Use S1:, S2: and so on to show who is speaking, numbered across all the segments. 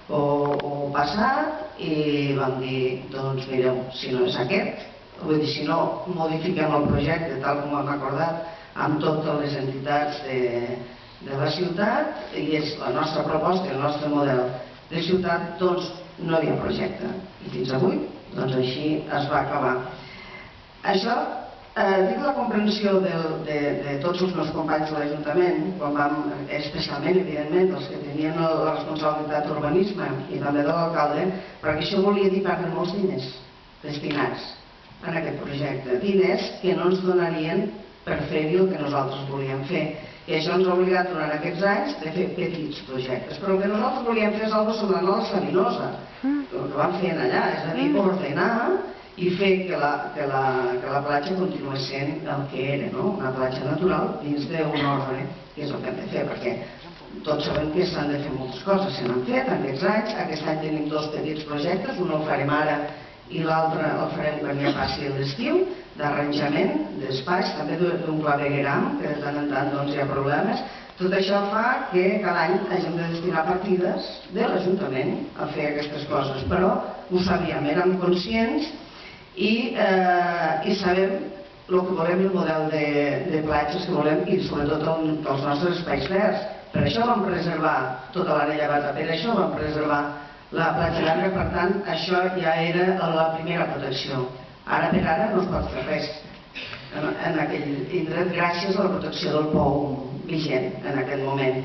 S1: o passat i vam dir, doncs mireu, si no és aquest, vull dir, si no modifiquem el projecte tal com hem acordat amb totes les entitats de la ciutat i és la nostra proposta i el nostre model de ciutat, doncs no hi ha projecte. I fins avui, doncs així es va acabar. Això, tinc la comprensió de tots els meus companys de l'Ajuntament, especialment, evidentment, dels que tenien la responsabilitat d'urbanisme i també de l'alcalde, perquè això volia dir perdre molts diners destinats en aquest projecte. Diners que no ens donarien per fer-hi el que nosaltres volíem fer. I això ens ha obligat durant aquests anys de fer petits projectes. Però el que nosaltres volíem fer és una cosa semblant a la Sabinosa, el que vam fer allà, és a dir, ordenar i fer que la platja continués sent el que era, una platja natural dins d'un ordre, que és el que hem de fer, perquè tots sabem que s'han de fer moltes coses, se n'han fet aquests anys. Aquest any tenim dos petits projectes, un el farem ara i l'altre el farem quan ja passi l'estiu, d'arranjament d'espais, també d'un clavegueram, que de tant en tant hi ha problemes. Tot això fa que cada any hàgim de destinar partides de l'Ajuntament a fer aquestes coses, però ho sabíem, érem conscients i sabem el que volem, el model de platges que volem i sobretot els nostres espais verds. Per això vam preservar tota l'àrea bata, per això vam preservar la platja llarga, per tant, això ja era la primera protecció. Ara per ara no es pot fer res en aquell indret gràcies a la protecció del pou vigent en aquest moment.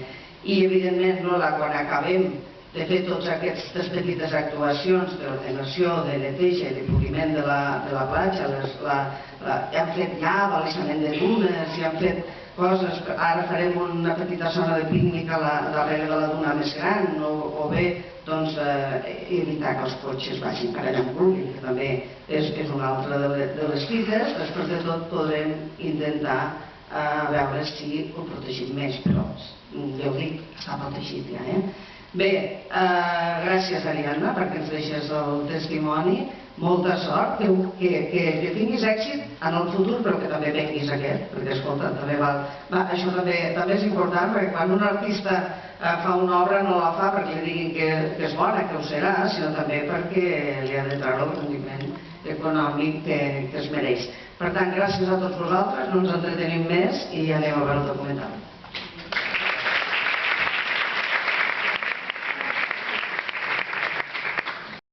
S1: I evidentment quan acabem de fer totes aquestes petites actuacions d'ordenació, de neteja i de poliment de la platja, hem fet ja balisament de dunes i hem fet coses, ara farem una petita zona de pícnic darrere de la duna més gran, o bé evitar que els cotxes vagin per allà en públic, que també és una altra de les fites. Després de tot podrem intentar veure si ho protegim més, però ja ho dic, està protegit ja. Bé, gràcies Ariadna perquè ens deixes el testimoni, molta sort, que tinguis èxit en el futur, però que també venguis aquest, perquè escolta, això també és important, perquè quan un artista fa una obra no la fa perquè li diguin que és bona, que ho serà, sinó també perquè li ha de treure el rendiment econòmic que es mereix. Per tant, gràcies a tots vosaltres, no ens entretenim més i anem a veure el documental.